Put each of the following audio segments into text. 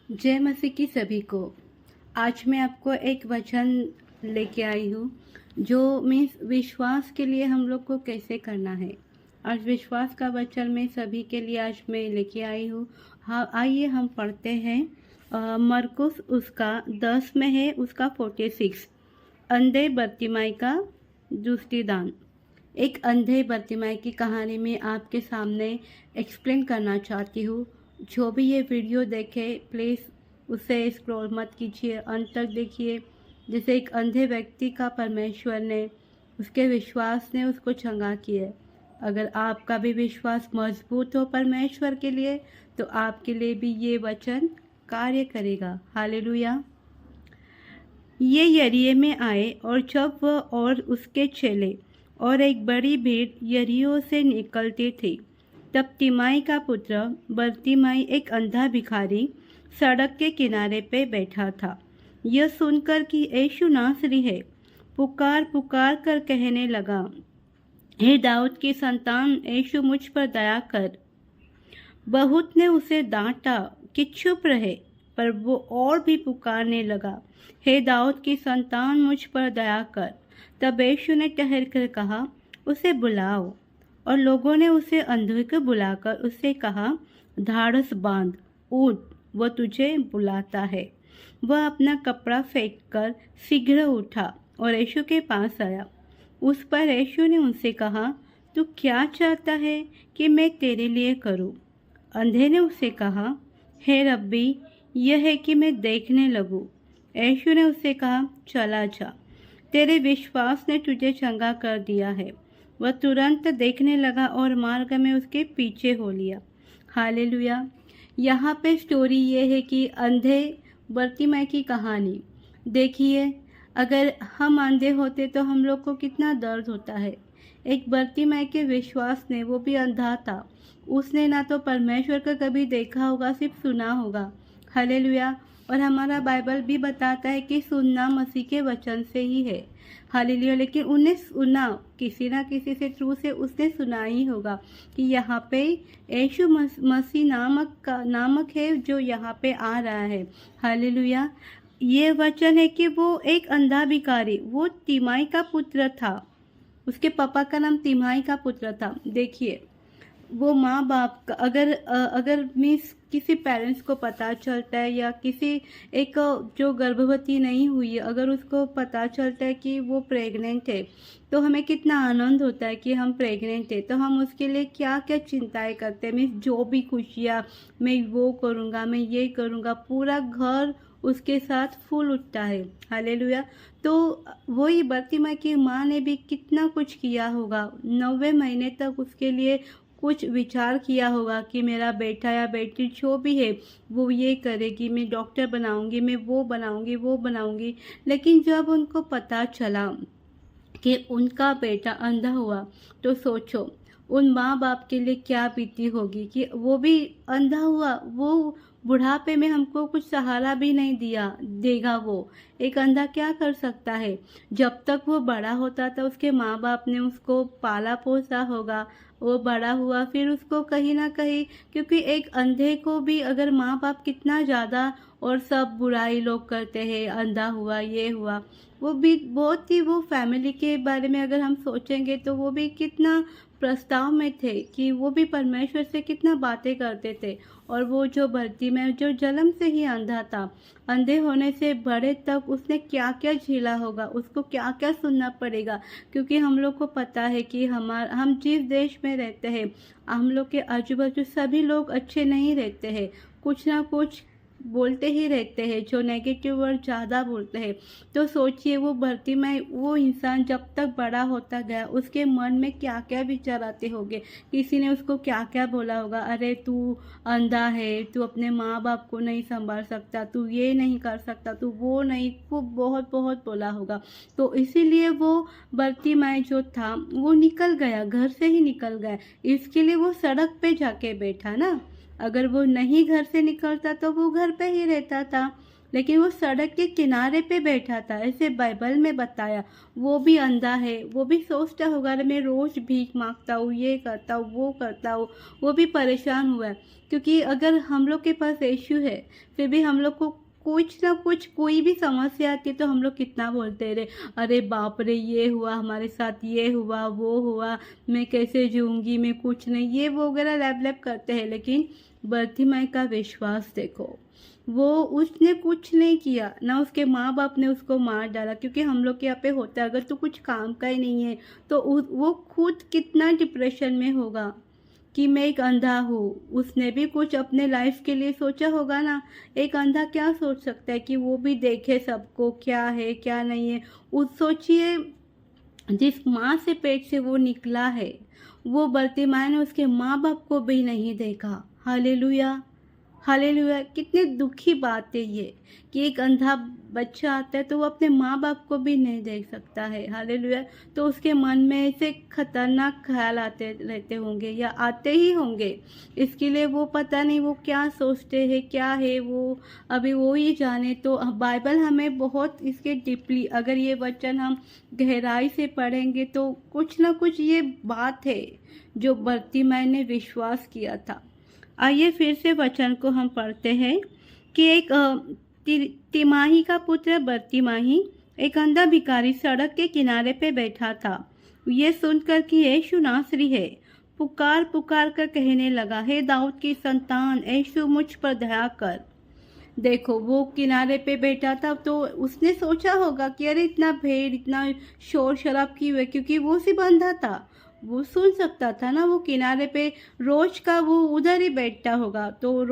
जय मसीह की सभी को। आज मैं आपको एक वचन लेके आई हूँ जो मीन्स विश्वास के लिए हम लोग को कैसे करना है। आज विश्वास का वचन मैं सभी के लिए आज मैं लेके आई हूँ। हाँ, आइए हम पढ़ते हैं। मरकुस उसका 10 में है, उसका 46। अंधे बर्तिमाई का दूसरी दान। एक अंधे बर्तिमाई की कहानी में आपके सामने एक्सप्लेन करना चाहती हूँ। जो भी ये वीडियो देखे प्लीज़ उसे स्क्रॉल मत कीजिए, अंत तक देखिए। जैसे एक अंधे व्यक्ति का परमेश्वर ने, उसके विश्वास ने उसको चंगा किया। अगर आपका भी विश्वास मजबूत हो परमेश्वर के लिए तो आपके लिए भी ये वचन कार्य करेगा। हालेलुया। ये यरीहे में आए और जब वह और उसके चेले और एक बड़ी भीड़ यरीहो से निकलती थी, तब तिमाई का पुत्र बर्तिमाई, एक अंधा भिखारी, सड़क के किनारे पे बैठा था। यह सुनकर कि यीशु नासरी है, पुकार पुकार कर कहने लगा, हे दाऊद की संतान, यीशु मुझ पर दया कर। बहुत ने उसे डांटा कि चुप रहे, पर वो और भी पुकारने लगा, हे दाऊद की संतान, मुझ पर दया कर। तब यीशु ने ठहर कर कहा, उसे बुलाओ। और लोगों ने उसे अंधे को बुलाकर उससे कहा, ढाढ़स बांध, उठ, वह तुझे बुलाता है। वह अपना कपड़ा फेंककर शीघ्र उठा और यीशु के पास आया। उस पर यीशु ने उनसे कहा, तू क्या चाहता है कि मैं तेरे लिए करूं? अंधे ने उससे कहा, हे रब्बी, यह है कि मैं देखने लगूं। यीशु ने उससे कहा, चला जा, तेरे विश्वास ने तुझे चंगा कर दिया है। वह तुरंत देखने लगा और मार्ग में उसके पीछे हो लिया। हालेलुया। यहाँ पे स्टोरी ये है कि अंधे बर्तिमाई की कहानी देखिए। अगर हम अंधे होते तो हम लोग को कितना दर्द होता है। एक बर्तिमाई के विश्वास ने, वो भी अंधा था, उसने ना तो परमेश्वर का कभी देखा होगा, सिर्फ सुना होगा। हालेलुया। और हमारा बाइबल भी बताता है कि सुनना मसीह के वचन से ही है। हालेलुया। लेकिन उन्हें सुना, किसी ना किसी से थ्रू से उसने सुना ही होगा कि यहाँ पे यीशु मसीह नामक है जो यहाँ पे आ रहा है। हालेलुया। ये वचन है कि वो एक अंधा भिखारी, वो तिमाई का पुत्र था, उसके पापा का नाम तिमाई का पुत्र था। देखिए, वो माँ बाप का अगर मीन्स किसी पेरेंट्स को पता चलता है या किसी एक जो गर्भवती नहीं हुई है, अगर उसको पता चलता है कि वो प्रेग्नेंट है, तो हमें कितना आनंद होता है कि हम प्रेग्नेंट है। तो हम उसके लिए क्या क्या चिंताएं करते हैं, मीन्स जो भी खुशियाँ, मैं वो करूँगा, मैं ये करूँगा, पूरा घर उसके साथ फूल उठता है। हालेलुया। तो वही बर्तिमाई की माँ ने भी कितना कुछ किया होगा। 90 महीने तक उसके लिए कुछ विचार किया होगा कि मेरा बेटा या बेटी जो भी है वो ये करेगी, मैं डॉक्टर बनाऊंगी, मैं वो बनाऊंगी, वो बनाऊंगी। लेकिन जब उनको पता चला कि उनका बेटा अंधा हुआ, तो सोचो उन माँ बाप के लिए क्या बीती होगी कि वो भी अंधा हुआ, वो बुढ़ापे में हमको कुछ सहारा भी नहीं देगा। वो एक अंधा क्या कर सकता है? जब तक वो बड़ा होता था उसके माँ बाप ने उसको पाला पोसा होगा, वो बड़ा हुआ, फिर उसको कहीं ना कहीं, क्योंकि एक अंधे को भी अगर माँ बाप कितना ज़्यादा और सब बुराई लोग करते हैं, अंधा हुआ, ये हुआ, वो भी बहुत ही, वो फैमिली के बारे में अगर हम सोचेंगे तो वो भी कितना प्रस्ताव में थे कि वो भी परमेश्वर से कितना बातें करते थे। और वो जो भर्ती में जो जन्म से ही अंधा था, अंधे होने से बड़े तक उसने क्या क्या झेला होगा, उसको क्या क्या सुनना पड़ेगा। क्योंकि हम लोग को पता है कि हम जिस देश में रहते हैं, हम लोग के आजू बाजू सभी लोग अच्छे नहीं रहते हैं, कुछ ना कुछ बोलते ही रहते हैं, जो नेगेटिव वर्ड ज़्यादा बोलते हैं। तो सोचिए वो भर्ती में वो इंसान जब तक बड़ा होता गया, उसके मन में क्या क्या विचार आते होंगे। किसी ने उसको क्या क्या बोला होगा, अरे तू अंधा है, तू अपने माँ बाप को नहीं संभाल सकता, तू ये नहीं कर सकता, तू वो नहीं, वो बहुत बहुत बोला होगा। तो इसीलिए वो भर्ती में जो था वो निकल गया, घर से ही निकल गया। इसके लिए वो सड़क पे जाके बैठा ना। अगर वो नहीं घर से निकलता तो वो घर पे ही रहता था। लेकिन वो सड़क के किनारे पे बैठा था, ऐसे बाइबल में बताया। वो भी अंधा है, वो भी सोचता होगा अरे मैं रोज़ भीख मांगता हूँ, ये करता हूँ, वो करता हूँ। वो भी परेशान हुआ है, क्योंकि अगर हम लोग के पास यीशु है, फिर भी हम लोग को कुछ ना कुछ कोई भी समस्या आती है तो हम लोग कितना बोलते रहे, अरे बाप रे ये हुआ हमारे साथ, ये हुआ वो हुआ, मैं कैसे जीऊँगी, मैं कुछ नहीं, ये वो वगैरह लैप-लैप करते हैं। लेकिन बर्तिमाई का विश्वास देखो, वो उसने कुछ नहीं किया, ना उसके माँ-बाप ने उसको मार डाला, क्योंकि हम लोग के यहाँ पे होता है अगर तू कुछ काम का ही नहीं है तो वो खुद कितना डिप्रेशन में होगा कि मैं एक अंधा हूँ। उसने भी कुछ अपने लाइफ के लिए सोचा होगा ना। एक अंधा क्या सोच सकता है कि वो भी देखे सबको क्या है क्या नहीं है। उस सोचिए जिस माँ से पेट से वो निकला है, वो बर्तिमाई ने उसके माँ बाप को भी नहीं देखा। Hallelujah, hallelujah. कितनी दुखी बात है ये कि एक अंधा बच्चा आता है तो वो अपने माँ बाप को भी नहीं देख सकता है। हालेलुया। तो उसके मन में ऐसे खतरनाक ख्याल आते रहते होंगे या आते ही होंगे। इसके लिए वो पता नहीं वो क्या सोचते हैं क्या है वो, अभी वो ही जाने। तो बाइबल हमें बहुत इसके डीपली अगर ये वचन हम गहराई से पढ़ेंगे तो कुछ ना कुछ ये बात है जो बर्तिमाई ने विश्वास किया था। आइए फिर से वचन को हम पढ़ते हैं कि एक तिमाही का पुत्र बर्तिमाही एक अंधा भिखारी सड़क के किनारे पे बैठा था। ये सुनकर कि यीशु नासरी है, पुकार पुकार कर कहने लगा, हे दाऊद की संतान, यीशु मुझ पर दया कर। देखो वो किनारे पे बैठा था तो उसने सोचा होगा कि अरे इतना भीड़, इतना शोर शराब क्यों है, क्योंकि वो सिर्फ अंधा था, वो सुन सकता था ना। वो किनारे पे रोज का वो उधर ही बैठता होगा, तो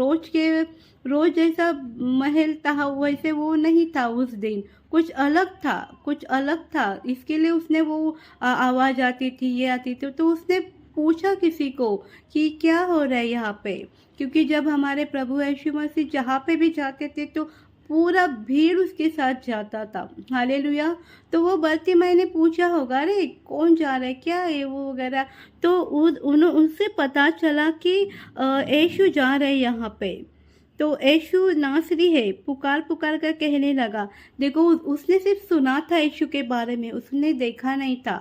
रोज जैसा महल था वैसे वो नहीं था। उस दिन कुछ अलग था, कुछ अलग था। इसके लिए उसने वो आवाज़ आती थी, ये आती थी, तो उसने पूछा किसी को कि क्या हो रहा है यहाँ पे। क्योंकि जब हमारे प्रभु यीशु मसीह जहाँ पे भी जाते थे तो पूरा भीड़ उसके साथ जाता था। हालेलुया। तो वो बर्तिमाई ने पूछा होगा अरे कौन जा रहा है, क्या है वो वगैरह। तो उनसे पता चला कि यीशु जा रहे हैं यहाँ पे। तो यीशु नासरी है, पुकार पुकार कर कहने लगा। देखो उसने सिर्फ सुना था यीशु के बारे में, उसने देखा नहीं था,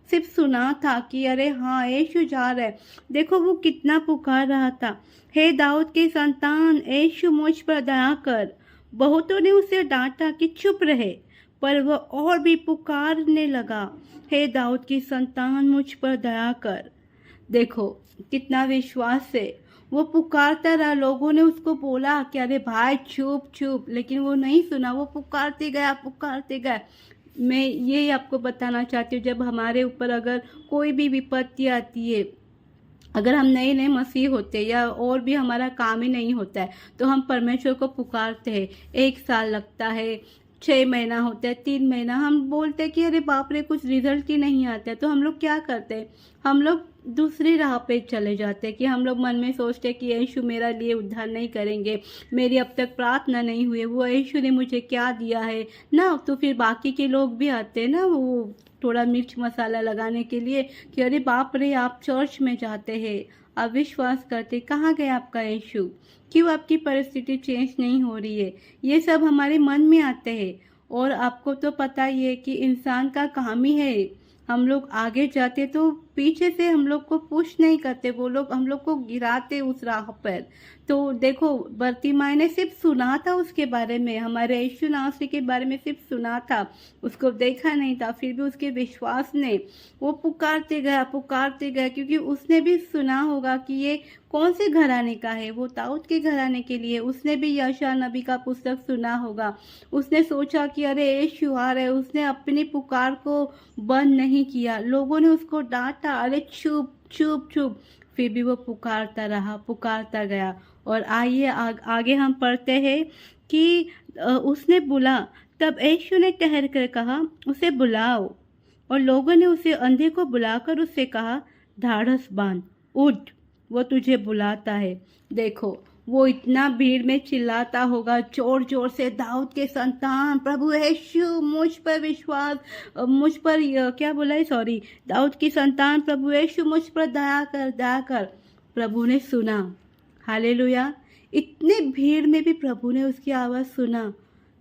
सिर्फ सुना था कि अरे हाँ यीशु जा रहा है। देखो वो कितना पुकार रहा था, हे दाऊद के संतान, यीशु मुझ पर दया कर। बहुतों ने उसे डांटा कि चुप रहे, पर वह और भी पुकारने लगा, हे दाऊद की संतान, मुझ पर दया कर। देखो कितना विश्वास से वो पुकारता रहा। लोगों ने उसको बोला कि अरे भाई चुप चुप, लेकिन वो नहीं सुना, वो पुकारते गया पुकारते गया। मैं ये आपको बताना चाहती हूँ, जब हमारे ऊपर अगर कोई भी विपत्ति आती है, अगर हम नए नए मसीह होते या और भी हमारा काम ही नहीं होता है तो हम परमेश्वर को पुकारते हैं। 1 साल लगता है, 6 महीना होता है, 3 महीना, हम बोलते हैं कि अरे बाप रे कुछ रिजल्ट ही नहीं आता है। तो हम लोग क्या करते हैं, हम लोग दूसरी राह पे चले जाते हैं कि हम लोग मन में सोचते हैं कि यीशु मेरा लिए उद्धार नहीं करेंगे, मेरी अब तक प्रार्थना नहीं हुई, वो यीशु ने मुझे क्या दिया है ना। तो फिर बाकी के लोग भी आते हैं ना वो थोड़ा मिर्च मसाला लगाने के लिए कि अरे बाप रे आप चर्च में जाते हैं, आप विश्वास करते, कहाँ गए आपका यीशु, क्यों आपकी परिस्थिति चेंज नहीं हो रही है। ये सब हमारे मन में आते हैं। और आपको तो पता ही है कि इंसान का काम ही है, हम लोग आगे जाते तो पीछे से हम लोग को पुश नहीं करते, वो लोग हम लोग को गिराते उस राह पर। तो देखो बर्तिमाई ने सिर्फ सुना था उसके बारे में, हमारे यीशु नासरी के बारे में सिर्फ सुना था, उसको देखा नहीं था, फिर भी उसके विश्वास ने वो पुकारते गया पुकारते गया, क्योंकि उसने भी सुना होगा कि ये कौन से घराने का है, वो दाऊद के घराने के लिए। उसने भी यशायाह नबी का पुस्तक सुना होगा, उसने सोचा कि अरे यीशु आ रहे, उसने अपनी पुकार को बंद नहीं किया। लोगों ने उसको डांटा, अरे चुप चुप चुप, फिर भी वो पुकारता रहा पुकारता गया। और आइए आगे हम पढ़ते हैं कि उसने बुला, तब यीशु ने ठहर कर कहा, उसे बुलाओ। और लोगों ने उसे अंधे को बुलाकर उससे कहा, ढाढ़स बांध, उठ, वो तुझे बुलाता है। देखो वो इतना भीड़ में चिल्लाता होगा जोर जोर से, दाऊद के संतान प्रभु यीशु मुझ पर विश्वास, मुझ पर क्या बोला है, सॉरी, दाऊद की संतान प्रभु यीशु मुझ पर दया कर दया कर। प्रभु ने सुना, हालेलुया। इतने भीड़ में भी प्रभु ने उसकी आवाज़ सुना।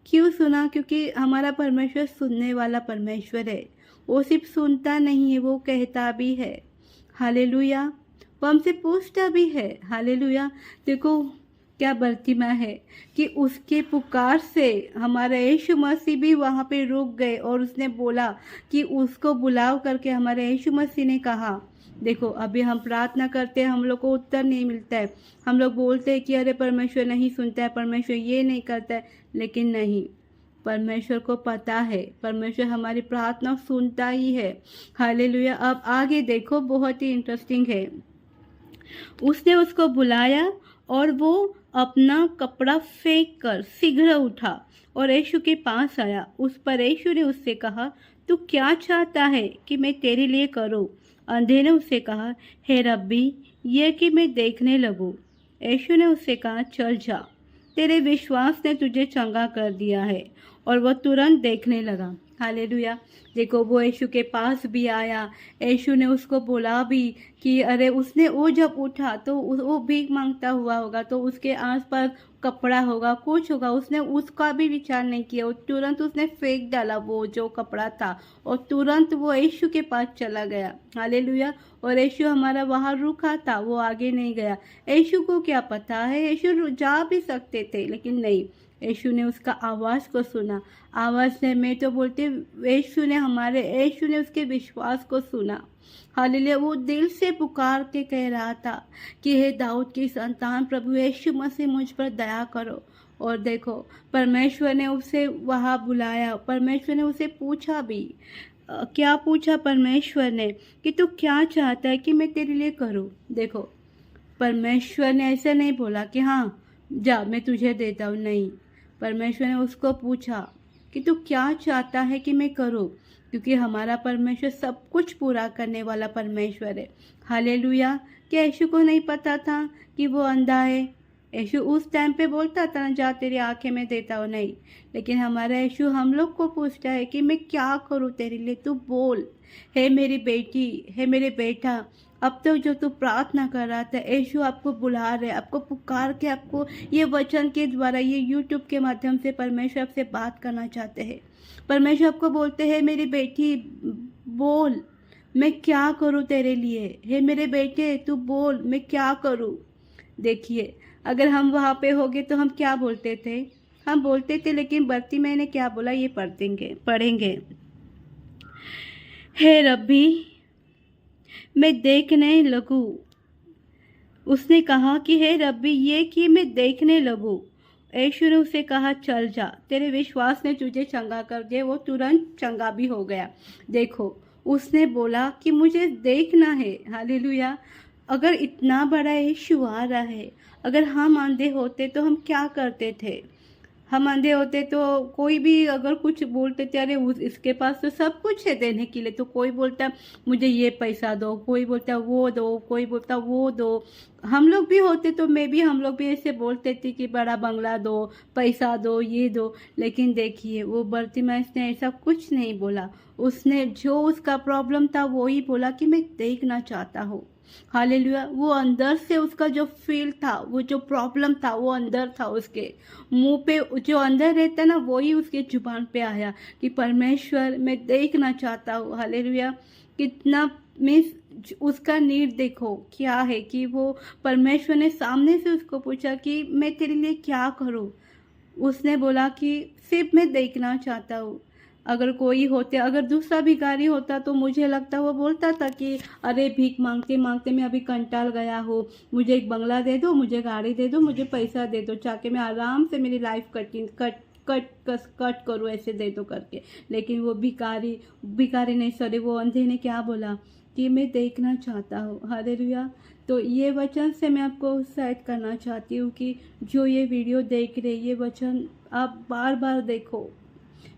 क्यों सुना? क्योंकि हमारा परमेश्वर सुनने वाला परमेश्वर है। वो सिर्फ सुनता नहीं है, वो कहता भी है। हालेलुया। वो हमसे पूछता भी है। हालेलुया। देखो क्या बर्तिमा है कि उसके पुकार से हमारा यीशु मसीह भी वहाँ पे रुक गए और उसने बोला कि उसको बुलाव करके हमारे यीशु मसीह ने कहा, देखो अभी हम प्रार्थना करते हैं, हम लोग को उत्तर नहीं मिलता है। हम लोग बोलते हैं कि अरे परमेश्वर नहीं सुनता है, परमेश्वर ये नहीं करता है, लेकिन नहीं, परमेश्वर को पता है, परमेश्वर हमारी प्रार्थना सुनता ही है। हालेलुया। अब आगे देखो, बहुत ही इंटरेस्टिंग है। उसने उसको बुलाया और वो अपना कपड़ा फेंक कर शीघ्र उठा और यीशु के पास आया। उस पर यीशु ने उससे कहा, तू क्या चाहता है कि मैं तेरे लिए करूं? अंधे ने उससे कहा, हे रब्बी, ये कि मैं देखने लगूं। यीशु ने उससे कहा, चल जा, तेरे विश्वास ने तुझे चंगा कर दिया है। और वह तुरंत देखने लगा। हालेलुया। देखो वो यीशु के पास भी आया, यीशु ने उसको बोला भी कि अरे उसने वो जब उठा तो वो भीख मांगता हुआ होगा, तो उसके आसपास कपड़ा होगा, कुछ होगा, उसने उसका भी विचार नहीं किया। तुरंत उसने फेंक डाला वो जो कपड़ा था और तुरंत वो यीशु के पास चला गया। हालेलुया। और यीशु हमारा वहाँ रुका था, वो आगे नहीं गया। यीशु को क्या पता है, यीशु जा भी सकते थे, लेकिन नहीं, यीशु ने उसका आवाज़ को सुना। आवाज़ ने, मैं तो बोलती, यीशु ने उसके विश्वास को सुना। हालेलुया। वो दिल से पुकार के कह रहा था कि हे दाऊद की संतान प्रभु यीशु मसीह, मुझ पर दया करो। और देखो परमेश्वर ने उसे वहाँ बुलाया, परमेश्वर ने उसे पूछा भी। क्या पूछा परमेश्वर ने कि तू क्या चाहता है कि मैं तेरे लिए करूँ? देखो परमेश्वर ने ऐसा नहीं बोला कि हाँ जा मैं तुझे देता हूँ, नहीं। परमेश्वर ने उसको पूछा कि तू क्या चाहता है कि मैं करूँ, क्योंकि हमारा परमेश्वर सब कुछ पूरा करने वाला परमेश्वर है। हालेलुया। क्या यीशु को नहीं पता था कि वो अंधा है? यीशु उस टाइम पे बोलता था ना, जा तेरी आंखें में देता हूँ, नहीं। लेकिन हमारा यीशु हम लोग को पूछता है कि मैं क्या करूँ तेरे लिए, तू बोल। हे मेरी बेटी, हे मेरे बेटा, अब तक जो तू प्रार्थना कर रहा था, यीशु आपको बुला रहे, आपको पुकार के, आपको ये वचन के द्वारा, ये यूट्यूब के माध्यम से परमेश्वर आपसे बात करना चाहते हैं। परमेश्वर आपको बोलते हैं, मेरी बेटी बोल, मैं क्या करूँ तेरे लिए। हे मेरे बेटे तू बोल, मैं क्या करूँ। देखिए अगर हम वहाँ पे होंगे तो हम क्या बोलते थे? हम बोलते थे, लेकिन बर्ती मैंने क्या बोला ये पढ़ेंगे। हे रब्बी, मैं देखने लगूं। उसने कहा कि हे रब्बी, ये कि मैं देखने लगूं। यीशु ने उसे कहा, चल जा, तेरे विश्वास ने तुझे चंगा कर दिया। वो तुरंत चंगा भी हो गया। देखो उसने बोला कि मुझे देखना है। हालेलुया। अगर इतना बड़ा यीशु आ रहा है, अगर हम अंधे होते तो हम क्या करते थे? हम अंधे होते तो कोई भी अगर कुछ बोलते थे, अरे इसके पास तो सब कुछ है देने के लिए, तो कोई बोलता मुझे ये पैसा दो, कोई बोलता वो दो, कोई बोलता वो दो। हम लोग भी होते तो हम लोग भी ऐसे बोलते थे कि बड़ा बंगला दो, पैसा दो, ये दो। लेकिन देखिए वो बर्तिमायस ने ऐसा कुछ नहीं बोला। उसने जो उसका प्रॉब्लम था वो ही बोला कि मैं देखना चाहता हूँ। हालेलुया। वो अंदर से उसका जो फील था, वो जो प्रॉब्लम था, वो अंदर था। उसके मुंह पे जो अंदर रहता ना, वही उसके जुबान पे आया कि परमेश्वर मैं देखना चाहता हूँ। हालेलुया। कितना मीन्स उसका नीड देखो क्या है कि वो परमेश्वर ने सामने से उसको पूछा कि मैं तेरे लिए क्या करूँ। उसने बोला कि सिर्फ मैं देखना चाहता हूँ। अगर कोई होते, अगर दूसरा भिखारी होता तो मुझे लगता वो बोलता था कि अरे भीख मांगते मांगते मैं अभी कंटाल गया हूँ, मुझे एक बंगला दे दो, मुझे गाड़ी दे दो, मुझे पैसा दे दो, चाहे मैं आराम से मेरी लाइफ कट करूँ, ऐसे दे दो करके। लेकिन वो भिखारी नहीं, सॉरी, वो अंधे ने क्या बोला कि मैं देखना चाहता हूँ। हालेलुया। तो ये वचन से मैं आपको उत्साहित करना चाहती हूँ कि जो ये वीडियो देख रहे, ये वचन आप बार बार देखो।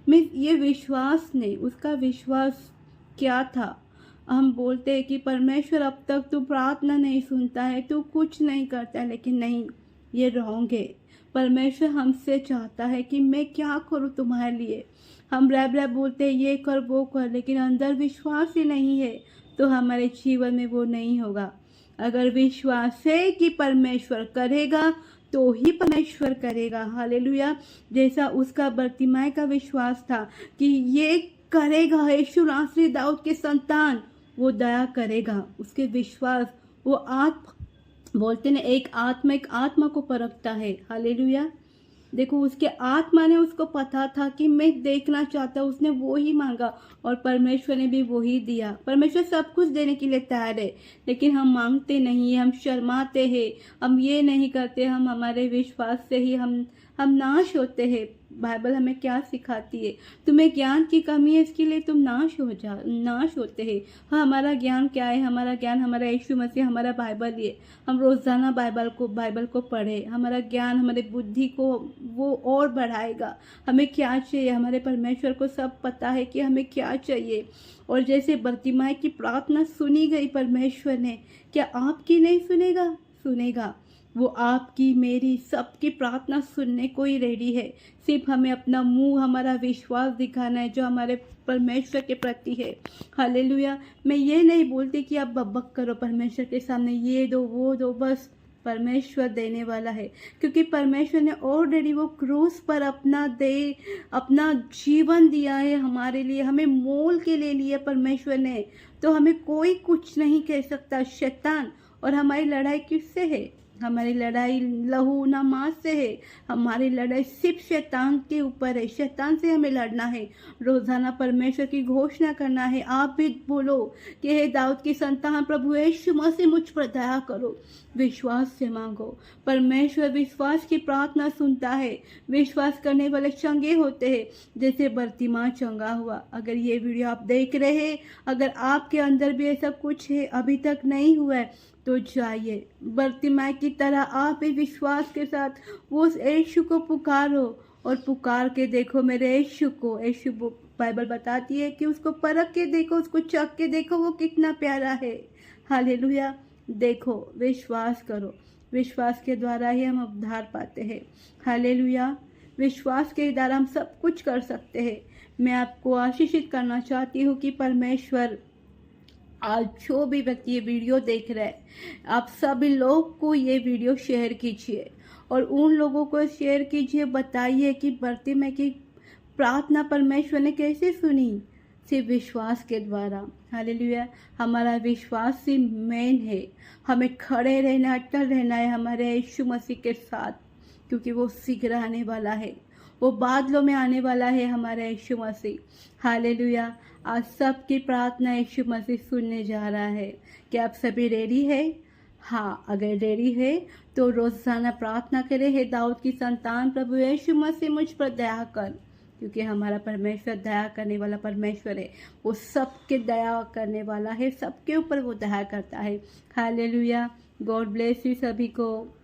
मैं ये विश्वास नहीं, उसका विश्वास क्या था? हम बोलते हैं कि परमेश्वर अब तक तू प्रार्थना नहीं सुनता है, तू कुछ नहीं करता है, लेकिन नहीं, ये रॉन्ग है। परमेश्वर हमसे चाहता है कि मैं क्या करूँ तुम्हारे लिए। हम रैब बोलते हैं ये कर वो कर, लेकिन अंदर विश्वास ही नहीं है तो हमारे जीवन में वो नहीं होगा। अगर विश्वास है कि परमेश्वर करेगा तो ही परमेश्वर करेगा। हालेलुया। जैसा उसका बर्तिमाई का विश्वास था कि ये करेगा, यीशु नासरी दाऊद के संतान, वो दया करेगा। उसके विश्वास, वो आत्मा बोलते ना, एक आत्मा को परखता है। हालेलुया। देखो, उसके आत्मा ने उसको पता था कि मैं देखना चाहता हूँ, उसने वो ही मांगा और परमेश्वर ने भी वो ही दिया। परमेश्वर सब कुछ देने के लिए तैयार है, लेकिन हम मांगते नहीं है, हम शर्माते हैं, हम ये नहीं करते, हम हमारे विश्वास से ही हम नाश होते हैं। बाइबल हमें क्या सिखाती है? तुम्हें ज्ञान की कमी है, इसके लिए तुम नाश होते हैं। हाँ, हमारा ज्ञान क्या है? हमारा ज्ञान हमारा यीशु मसीह, हमारा बाइबल ही है। हम रोजाना बाइबल को पढ़े, हमारा ज्ञान हमारे बुद्धि को वो और बढ़ाएगा। हमें क्या चाहिए? हमारे परमेश्वर को सब पता है कि हमें क्या चाहिए। और जैसे बर्तिमाई की प्रार्थना सुनी गई परमेश्वर ने, क्या आपकी नहीं सुनेगा? सुनेगा। वो आपकी, मेरी, सबकी प्रार्थना सुनने को ही रेडी है। सिर्फ हमें अपना मुंह, हमारा विश्वास दिखाना है जो हमारे परमेश्वर के प्रति है। हालेलुया। मैं ये नहीं बोलती कि आप बकबक करो परमेश्वर के सामने, ये दो वो दो, बस परमेश्वर देने वाला है, क्योंकि परमेश्वर ने ऑलरेडी वो क्रूस पर अपना जीवन दिया है हमारे लिए, हमें मोल के ले लिया परमेश्वर ने। तो हमें कोई कुछ नहीं कह सकता। शैतान, और हमारी लड़ाई किससे है? हमारी लड़ाई लहू ना मांस से है। हमारी लड़ाई सिर्फ शैतान के ऊपर है। शैतान से हमें लड़ना है। रोजाना परमेश्वर की घोषणा करना है। आप भी बोलो कि हे दाऊद की संतान, प्रभु यीशु मसीह मुझ पर दया करो। विश्वास से मांगो। परमेश्वर विश्वास की प्रार्थना सुनता है। विश्वास करने वाले चंगे होते हैं, जैसे बर्तिमाई चंगा हुआ। अगर ये वीडियो आप देख रहे हैं, अगर आपके अंदर भी ऐसा कुछ है, अभी तक नहीं हुआ है, तो जाइए बर्तिमाई की तरह आप भी विश्वास के साथ वो यीशु को पुकारो और पुकार के देखो मेरे यीशु को। यीशु बाइबल बताती है कि उसको परख के देखो, उसको चख के देखो, वो कितना प्यारा है। हालेलुया। देखो, विश्वास करो। विश्वास के द्वारा ही हम उद्धार पाते हैं। हालेलुया। विश्वास के द्वारा हम सब कुछ कर सकते हैं। मैं आपको आशीषित करना चाहती हूँ कि परमेश्वर, आज जो भी व्यक्ति ये वीडियो देख रहे हैं, आप सभी लोग को ये वीडियो शेयर कीजिए और उन लोगों को शेयर कीजिए। बताइए कि बर्तिमाई की प्रार्थना परमेश्वर ने कैसे सुनी? सिर्फ विश्वास के द्वारा। हालेलुया। हमारा विश्वास ही मेन है। हमें खड़े रहना, अटल रहना है हमारे यीशु मसीह के साथ, क्योंकि वो शीघ्र आने वाला है। वो बादलों में आने वाला है हमारा यीशु मसीह। हालेलुया। आज सबकी प्रार्थना यीशु मसीह सुनने जा रहा है। क्या आप सभी रेडी है? हाँ, अगर रेडी है तो रोजाना प्रार्थना करें, हे दाऊद की संतान, प्रभु यीशु मसीह मुझ पर दया कर, क्योंकि हमारा परमेश्वर दया करने वाला परमेश्वर है। वो सबके दया करने वाला है, सबके ऊपर वो दया करता है। हालेलुया। गॉड ब्लेस यू सभी को।